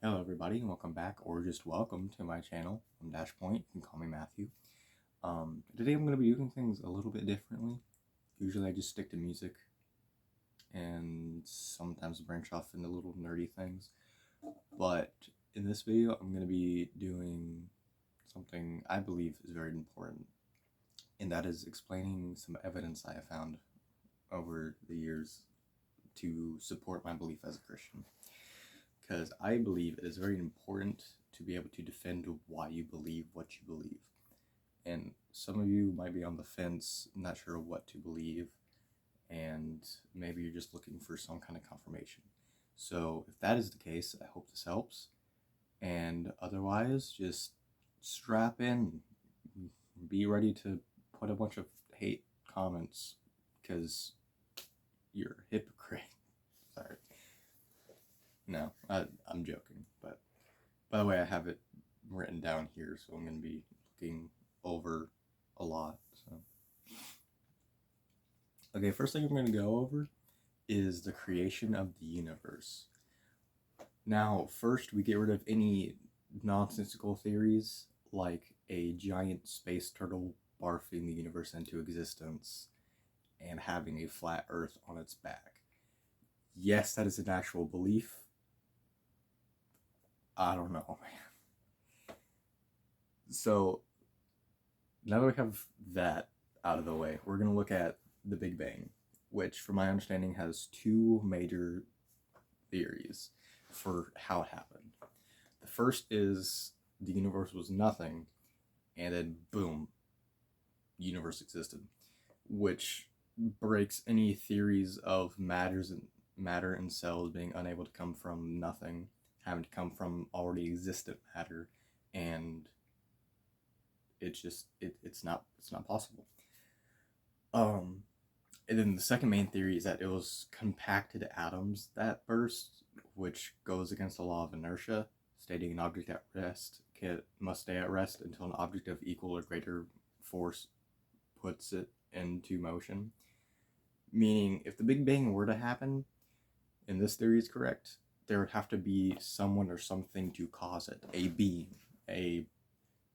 Hello everybody and welcome back, or just welcome to my channel. I'm Dashpoint, you can call me Matthew. Today I'm going to be doing things a little bit differently. Usually I just stick to music and sometimes branch off into little nerdy things. But in this video I'm going to be doing something I believe is very important. And that is explaining some evidence I have found over the years to support my belief as a Christian. Because I believe it is very important to be able to defend why you believe what you believe. And some of you might be on the fence, not sure what to believe, and maybe you're just looking for some kind of confirmation. So if that is the case, I hope this helps. And otherwise, just strap in, be ready to put a bunch of hate comments, because you're a hypocrite. Sorry. No, I'm joking, but by the way, I have it written down here, so I'm going to be looking over a lot. So, okay, first thing I'm going to go over is the creation of the universe. Now, first, we get rid of any nonsensical theories like a giant space turtle barfing the universe into existence and having a flat Earth on its back. Yes, that is an actual belief. I don't know, man. So, now that we have that out of the way, we're going to look at the Big Bang, which, from my understanding, has two major theories for how it happened. The first is the universe was nothing, and then boom, universe existed, which breaks any theories of matter and cells being unable to come from nothing, having to come from already existent matter, and it's not possible. And then the second main theory is that it was compacted atoms that burst, which goes against the law of inertia, stating an object at rest must stay at rest until an object of equal or greater force puts it into motion. Meaning, if the Big Bang were to happen, and this theory is correct, there would have to be someone or something to cause it. A being, a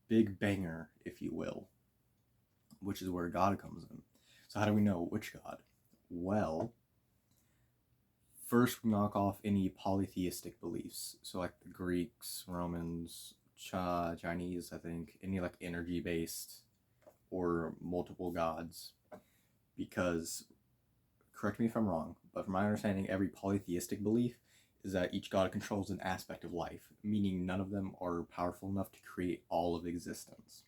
big banger, if you will, which is where God comes in. So how do we know which God? Well, first we knock off any polytheistic beliefs. So like the Greeks, Romans, Chinese, I think, any like energy-based or multiple gods. Because, correct me if I'm wrong, but from my understanding, every polytheistic belief is that each god controls an aspect of life, meaning none of them are powerful enough to create all of existence.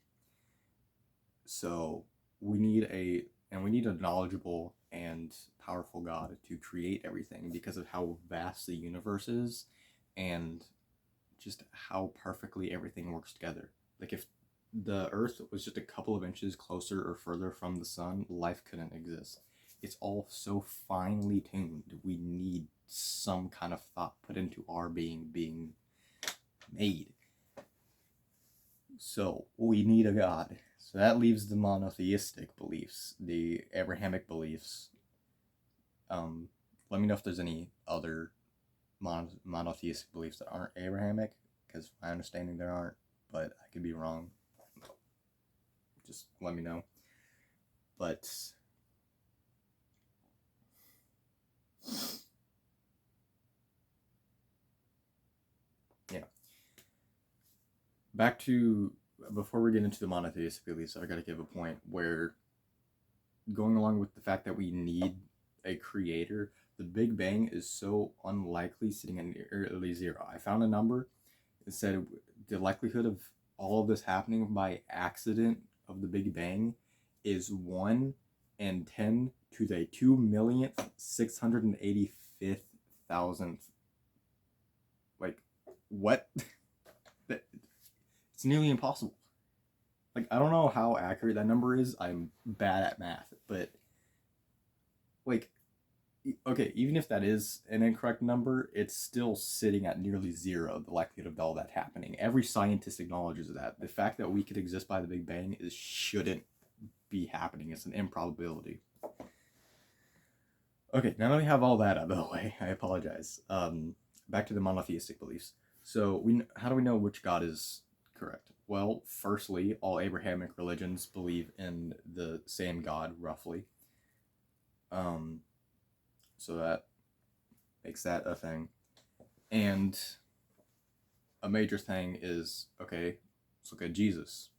So we need a knowledgeable and powerful God to create everything because of how vast the universe is and just how perfectly everything works together. Like if the Earth was just a couple of inches closer or further from the sun, life couldn't exist. It's all so finely tuned. We need some kind of thought put into our being made. So we need a God. So that leaves the monotheistic beliefs, the Abrahamic beliefs. Let me know if there's any other monotheistic beliefs that aren't Abrahamic, because my understanding there aren't, but I could be wrong. Just let me know. But yeah. Back to, before we get into the monotheistic beliefs, I gotta give a point where, going along with the fact that we need a creator, the Big Bang is so unlikely, sitting at nearly zero. I found a number. It said the likelihood of all of this happening by accident of the Big Bang is 1 in 10 to the 2,685,000th. Like, what? It's nearly impossible. Like, I don't know how accurate that number is. I'm bad at math, but like, okay, even if that is an incorrect number, it's still sitting at nearly zero, the likelihood of all that happening. Every scientist acknowledges that. The fact that we could exist by the Big Bang shouldn't be happening. It's an improbability. Okay, now that we have all that out of the way, I apologize. Back to the monotheistic beliefs. So how do we know which God is correct? Well, firstly, all Abrahamic religions believe in the same God, roughly. So that makes that a thing. And a major thing is, okay, let's look at Jesus.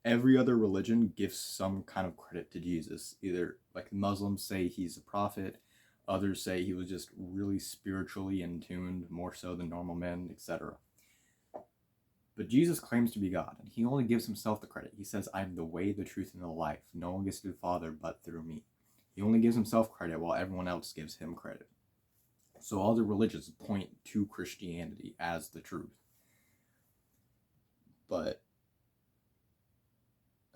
Every other religion gives some kind of credit to Jesus. Either, like, Muslims say he's a prophet, others say he was just really spiritually in tuned, more so than normal men, etc. But Jesus claims to be God, and he only gives himself the credit. He says, I'm the way, the truth, and the life. No one gets to the Father but through me. He only gives himself credit while everyone else gives him credit. So all the religions point to Christianity as the truth. But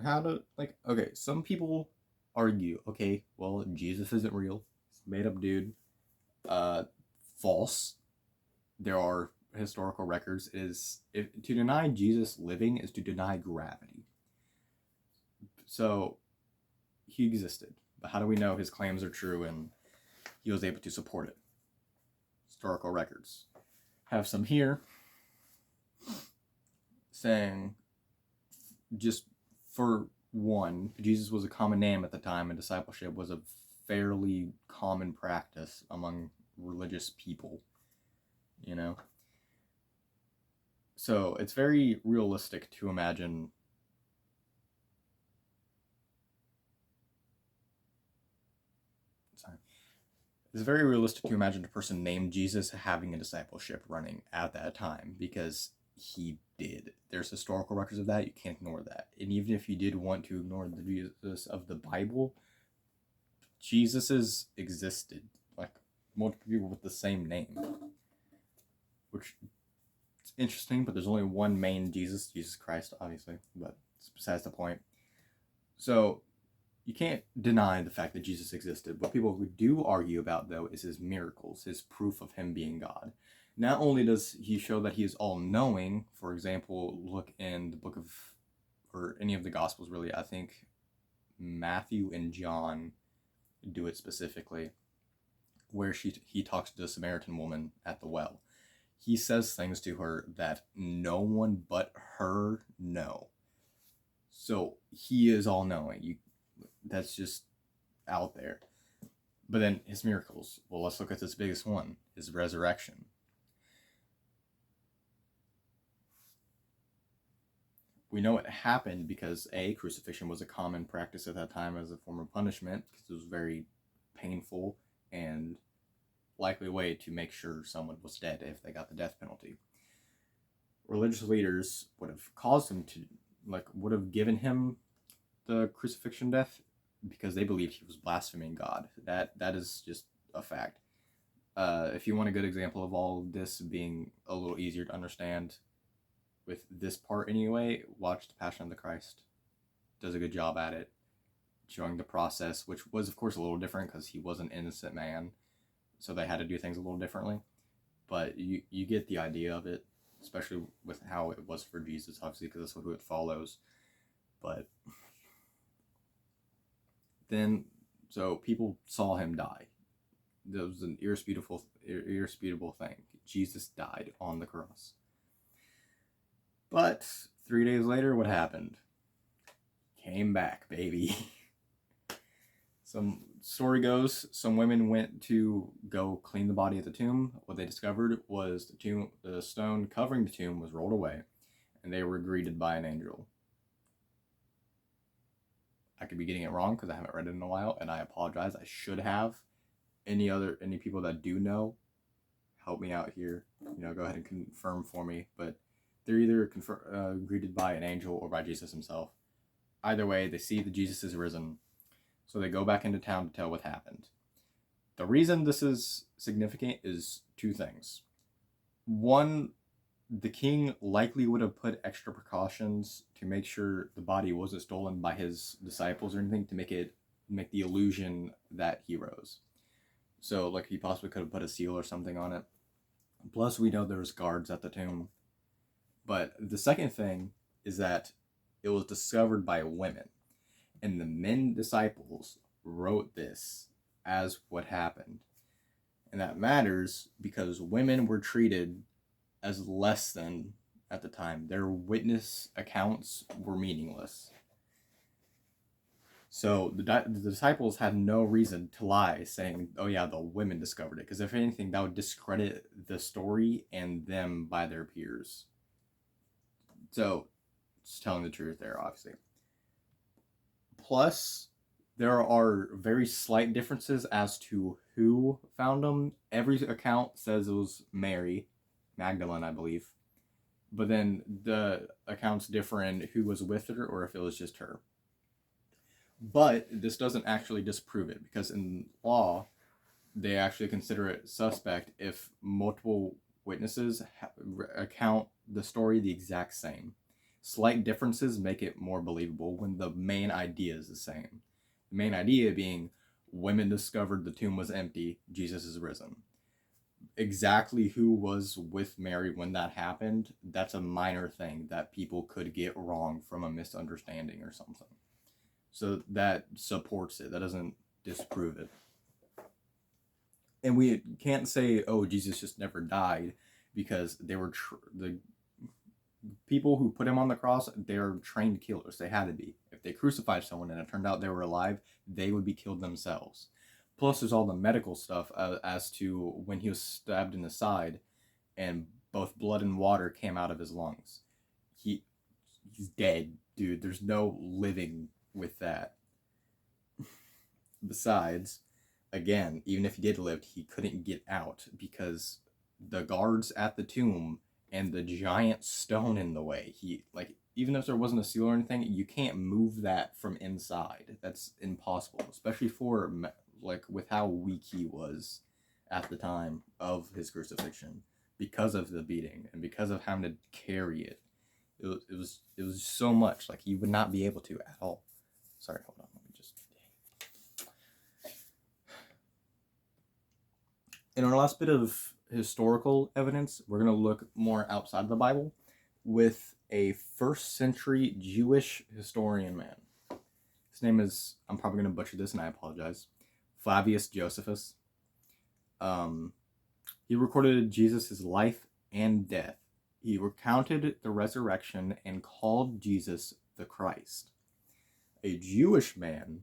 how to, okay, some people argue, okay, well, Jesus isn't real. He's a made up dude. False. There are historical records. To deny Jesus living is to deny gravity. So he existed, but how do we know his claims are true and he was able to support it? Historical records. Have some here saying, just for one, Jesus was a common name at the time, and discipleship was a fairly common practice among religious people, you know? So it's very realistic to imagine it's very realistic to imagine a person named Jesus having a discipleship running at that time, because he did. There's historical records of that. You can't ignore that. And even if you did want to ignore the Jesus of the Bible, Jesus's existed. Like, multiple people with the same name. Which is interesting, but there's only one main Jesus Christ, obviously. But it's besides the point. So you can't deny the fact that Jesus existed. What people do argue about, though, is his miracles, his proof of him being God. Not only does he show that he is all-knowing, for example, look in the book of, or any of the Gospels, really. I think Matthew and John do it specifically, where he talks to the Samaritan woman at the well. He says things to her that no one but her know. So he is all-knowing. That's just out there. But then his miracles. Well, let's look at this biggest one, his resurrection. We know it happened because, A, crucifixion was a common practice at that time as a form of punishment, because it was very painful and likely way to make sure someone was dead if they got the death penalty. Religious leaders would have caused him to, would have given him the crucifixion death because they believed he was blaspheming God. That is just a fact. If you want a good example of all of this being a little easier to understand with this part anyway, watch The Passion of the Christ. Does a good job at it, showing the process, which was, of course, a little different because he was an innocent man, so they had to do things a little differently. But you get the idea of it, especially with how it was for Jesus, obviously, because that's who it follows. But then, so people saw him die. That was an irresputable thing. Jesus died on the cross. But 3 days later, what happened? Came back, baby. Some story goes, some women went to go clean the body at the tomb. What they discovered was the stone covering the tomb was rolled away, and they were greeted by an angel. I could be getting it wrong because I haven't read it in a while, and I apologize. I should have. Any people that do know, help me out here. Go ahead and confirm for me. But they're either greeted by an angel or by Jesus himself. Either way, they see that Jesus is risen, so they go back into town to tell what happened. The reason this is significant is two things. One, the king likely would have put extra precautions to make sure the body wasn't stolen by his disciples or anything, to make the illusion that he rose. So, he possibly could have put a seal or something on it. Plus, we know there was guards at the tomb. But the second thing is that it was discovered by women. And the men disciples wrote this as what happened. And that matters because women were treated as less than at the time. Their witness accounts were meaningless. So the disciples had no reason to lie, saying, oh yeah, the women discovered it. Because if anything, that would discredit the story and them by their peers. So, just telling the truth there, obviously. Plus, there are very slight differences as to who found them. Every account says it was Mary Magdalene, I believe. But then the accounts differ in who was with her or if it was just her. But this doesn't actually disprove it, because in law, they actually consider it suspect if multiple witnesses account the story the exact same. Slight differences make it more believable when the main idea is the same. The main idea being, women discovered the tomb was empty, Jesus is risen. Exactly who was with Mary when that happened, that's a minor thing that people could get wrong from a misunderstanding or something. So that supports it. That doesn't disprove it. And we can't say, oh, Jesus just never died, because they were the people who put him on the cross, they're trained killers. They had to be. If they crucified someone and it turned out they were alive, they would be killed themselves. Plus, there's all the medical stuff as to when he was stabbed in the side and both blood and water came out of his lungs. He's dead, dude. There's no living with that. Besides, again, even if he did live, he couldn't get out because the guards at the tomb and the giant stone in the way. Even if there wasn't a seal or anything, you can't move that from inside. That's impossible, especially for with how weak he was at the time of his crucifixion, because of the beating and because of having to carry it. It was so much, like, he would not be able to at all. Sorry, hold on. Let me just. In our last bit of historical evidence, we're going to look more outside of the Bible with a first century Jewish historian man. His name is, I'm probably going to butcher this and I apologize, Flavius Josephus. He recorded Jesus' life and death. He recounted the resurrection and called Jesus the Christ. A Jewish man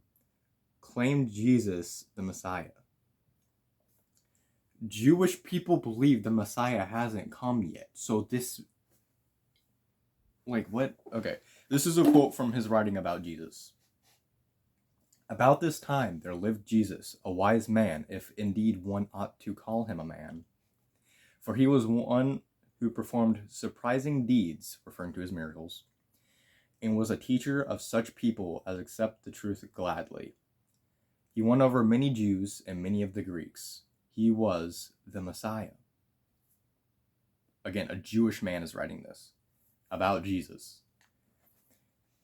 claimed Jesus the Messiah. Jewish people believe the Messiah hasn't come yet. So this, what? Okay. This is a quote from his writing about Jesus. About this time there lived Jesus, a wise man, if indeed one ought to call him a man. For he was one who performed surprising deeds, referring to his miracles, and was a teacher of such people as accept the truth gladly. He won over many Jews and many of the Greeks. He was the Messiah. Again, a Jewish man is writing this about Jesus.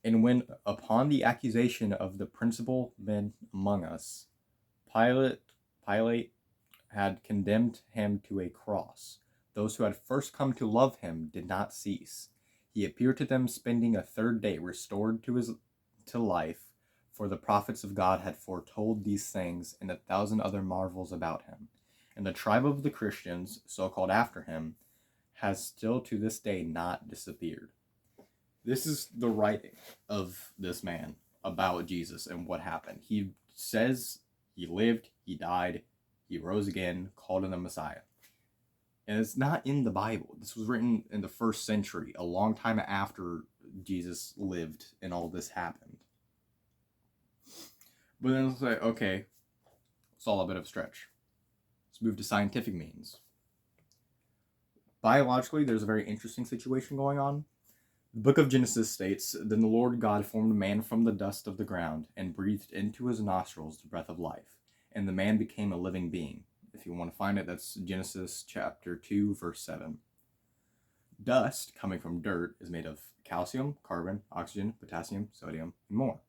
And when, upon the accusation of the principal men among us, Pilate had condemned him to a cross, those who had first come to love him did not cease. He appeared to them, spending a third day restored to life, for the prophets of God had foretold these things and 1,000 other marvels about him. And the tribe of the Christians, so called after him, has still to this day not disappeared. This is the writing of this man about Jesus and what happened. He says he lived, he died, he rose again, called him the Messiah. And it's not in the Bible. This was written in the first century, a long time after Jesus lived and all this happened. But then it's like, okay, it's all a bit of a stretch. Let's move to scientific means. Biologically, there's a very interesting situation going on. The book of Genesis states, Then the Lord God formed man from the dust of the ground and breathed into his nostrils the breath of life, and the man became a living being. If you want to find it, that's Genesis chapter 2, verse 7. Dust, coming from dirt, is made of calcium, carbon, oxygen, potassium, sodium, and more.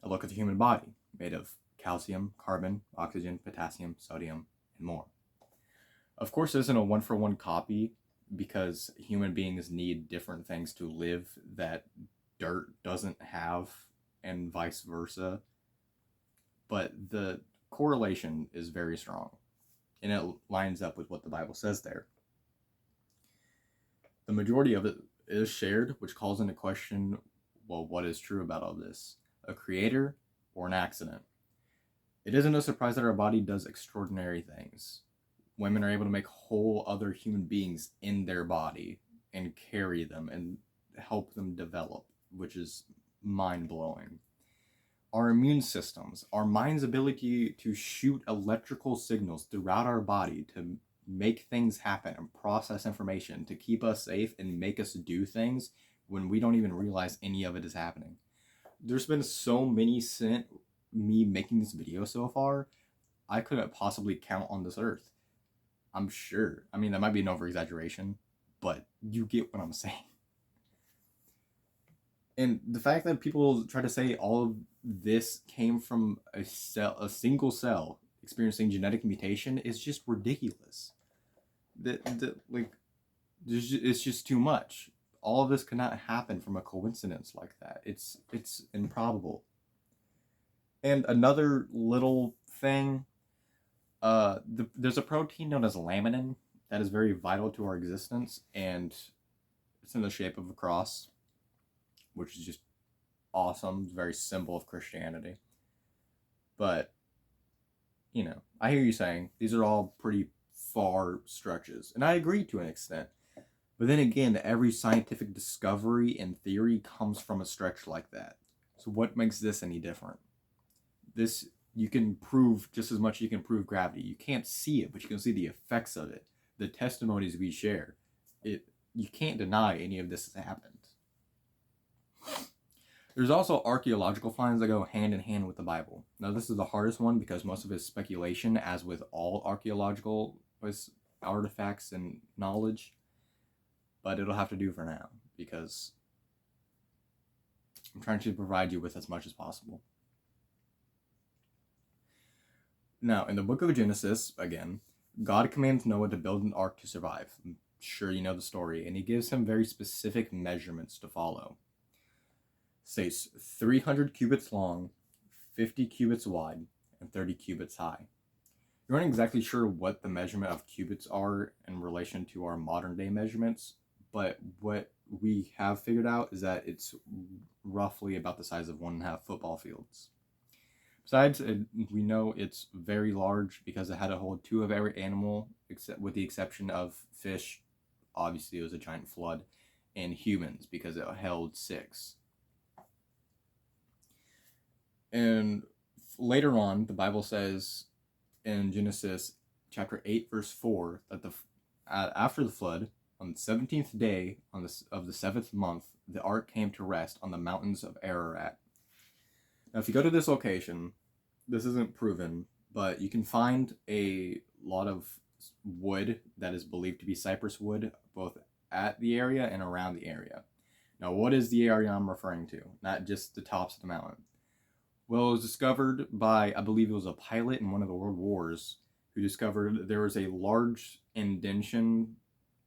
Now look at the human body, made of calcium, carbon, oxygen, potassium, sodium, and more. Of course, it isn't a one-for-one copy, because human beings need different things to live that dirt doesn't have, and vice versa. But the correlation is very strong, and it lines up with what the Bible says there. the majority of it is shared, which calls into question, well, what is true about all this? A creator or an accident? It isn't a surprise that our body does extraordinary things. Women are able to make whole other human beings in their body and carry them and help them develop, which is mind-blowing. Our immune systems, our mind's ability to shoot electrical signals throughout our body to make things happen and process information to keep us safe and make us do things when we don't even realize any of it is happening. There's been so many since me making this video so far, I couldn't possibly count on this earth. I'm sure. I mean, that might be an over-exaggeration, but you get what I'm saying. And the fact that people try to say all of this came from a single cell experiencing genetic mutation is just ridiculous. It's just too much. All of this could not happen from a coincidence like that. It's improbable. And another little thing, there's a protein known as laminin that is very vital to our existence, and it's in the shape of a cross, which is just awesome. It's a very symbol of Christianity. But, you know, I hear you saying these are all pretty far stretches, and I agree to an extent. But then again, every scientific discovery and theory comes from a stretch like that. So what makes this any different? This, you can prove just as much as you can prove gravity. You can't see it, but you can see the effects of it. The testimonies we share. You can't deny any of this has happened. There's also archaeological finds that go hand in hand with the Bible. Now, this is the hardest one because most of it is speculation, as with all archaeological artifacts and knowledge. But it'll have to do for now because I'm trying to provide you with as much as possible. Now, in the book of Genesis, again, God commands Noah to build an ark to survive. I'm sure you know the story, and he gives him very specific measurements to follow. States 300 cubits long, 50 cubits wide, and 30 cubits high. You aren't exactly sure what the measurement of cubits are in relation to our modern day measurements, but what we have figured out is that it's roughly about the size of 1.5 football fields. Besides, we know it's very large because it had to hold 2 of every animal, except with the exception of fish. Obviously, it was a giant flood, and humans because it held 6. And later on, the Bible says in Genesis chapter 8, verse 4, that after the flood, on the 17th day of the 7th month, the ark came to rest on the mountains of Ararat. Now, if you go to this location, this isn't proven, but you can find a lot of wood that is believed to be cypress wood, both at the area and around the area. Now, what is the area I'm referring to? Not just the tops of the mountain. Well, it was discovered by, I believe it was a pilot in one of the World Wars, who discovered there was a large indentation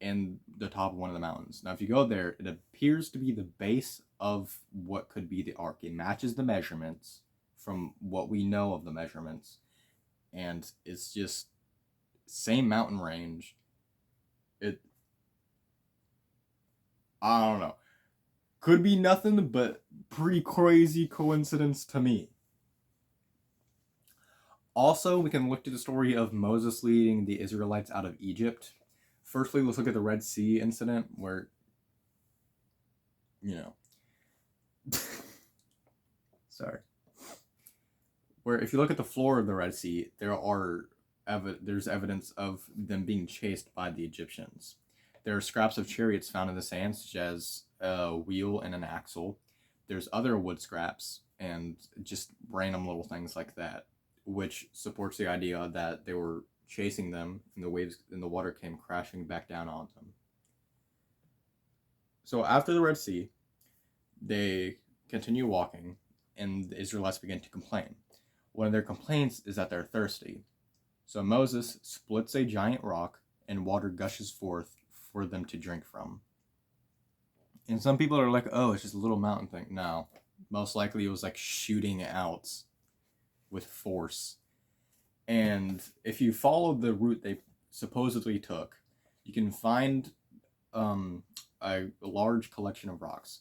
in the top of one of the mountains. Now, if you go there, it appears to be the base of what could be the ark. It matches the measurements from what we know of the measurements. And it's just same mountain range. I don't know. Could be nothing but pretty crazy coincidence to me. Also, we can look to the story of Moses leading the Israelites out of Egypt. Firstly, let's look at the Red Sea incident where, sorry. Where if you look at the floor of the Red Sea, there's evidence of them being chased by the Egyptians. There are scraps of chariots found in the sand, such as a wheel and an axle. There's other wood scraps and just random little things like that, which supports the idea that they were chasing them and the waves and the water came crashing back down on them. So after the Red Sea, they continue walking and the Israelites begin to complain. One of their complaints is that they're thirsty. So Moses splits a giant rock and water gushes forth for them to drink from. And some people are like, oh, it's just a little mountain thing. No, most likely it was like shooting out with force. And if you follow the route they supposedly took, you can find a large collection of rocks.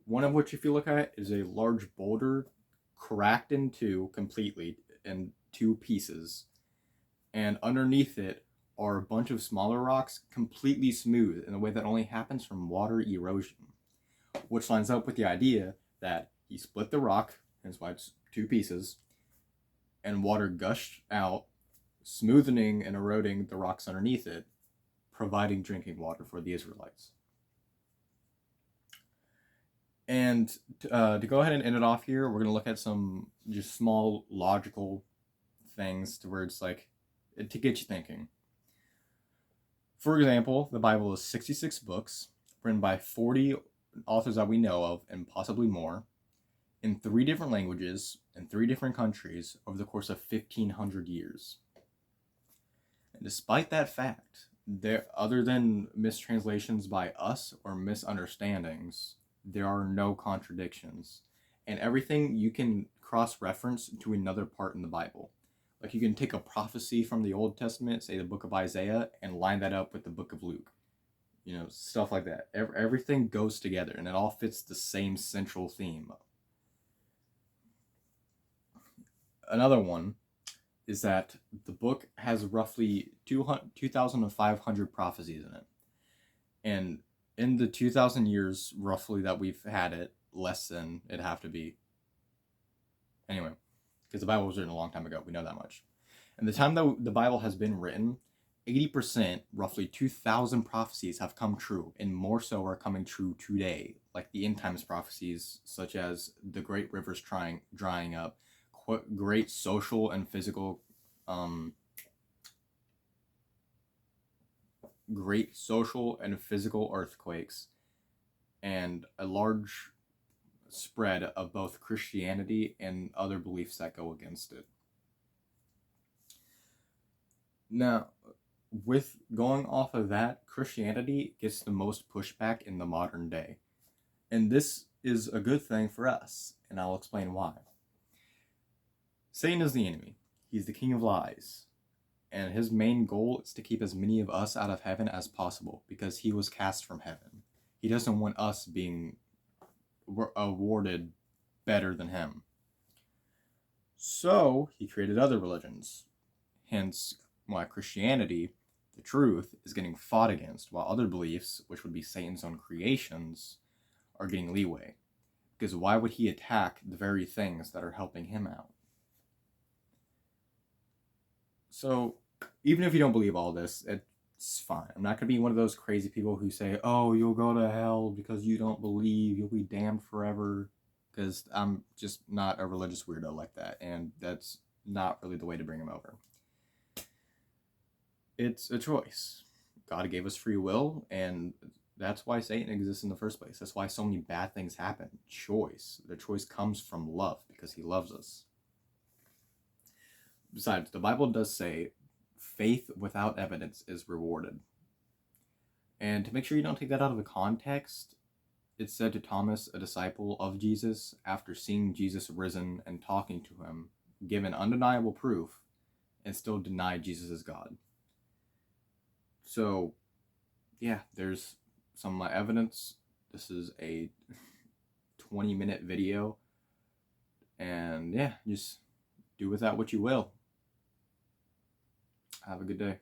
One of which, if you look at, is a large boulder cracked in two completely in two pieces. And underneath it are a bunch of smaller rocks completely smooth in a way that only happens from water erosion. Which lines up with the idea that he split the rock, hence why it's two pieces, and water gushed out, smoothing and eroding the rocks underneath it, providing drinking water for the Israelites. And to go ahead and end it off here, we're going to look at some just small logical things to where it's like, to get you thinking. For example, the Bible is 66 books, written by 40 authors that we know of, and possibly more, in 3 different languages, in 3 different countries, over the course of 1,500 years. And despite that fact, other than mistranslations by us or misunderstandings, there are no contradictions. And everything you can cross-reference to another part in the Bible. Like you can take a prophecy from the Old Testament, say the book of Isaiah, and line that up with the book of Luke. You know, stuff like that. Everything goes together, and it all fits the same central theme. Another one is that the book has roughly 2,500 prophecies in it. And in the 2,000 years, roughly, that we've had it, less than it'd have to be. Anyway, because the Bible was written a long time ago. We know that much. And the time that the Bible has been written, 80%, roughly 2,000 prophecies have come true, and more so are coming true today, like the end times prophecies, such as the great rivers drying up, great social and physical earthquakes, and a large spread of both Christianity and other beliefs that go against it. Now, with going off of that, Christianity gets the most pushback in the modern day. And this is a good thing for us, and I'll explain why. Satan is the enemy. He's the king of lies. And his main goal is to keep as many of us out of heaven as possible, because he was cast from heaven. He doesn't want us being awarded better than him. So he created other religions. Hence why Christianity, the truth, is getting fought against, while other beliefs, which would be Satan's own creations, are getting leeway. Because why would he attack the very things that are helping him out? So, even if you don't believe all this, it's fine. I'm not going to be one of those crazy people who say, oh, you'll go to hell because you don't believe, you'll be damned forever. Because I'm just not a religious weirdo like that, and that's not really the way to bring him over. It's a choice. God gave us free will, and that's why Satan exists in the first place. That's why so many bad things happen. Choice. The choice comes from love, because he loves us. Besides, the Bible does say faith without evidence is rewarded. And to make sure you don't take that out of the context, it said to Thomas, a disciple of Jesus, after seeing Jesus risen and talking to him, given undeniable proof, and still denied Jesus as God. So, yeah, there's some evidence. This is a 20-minute video. And yeah, just do with that what you will. Have a good day.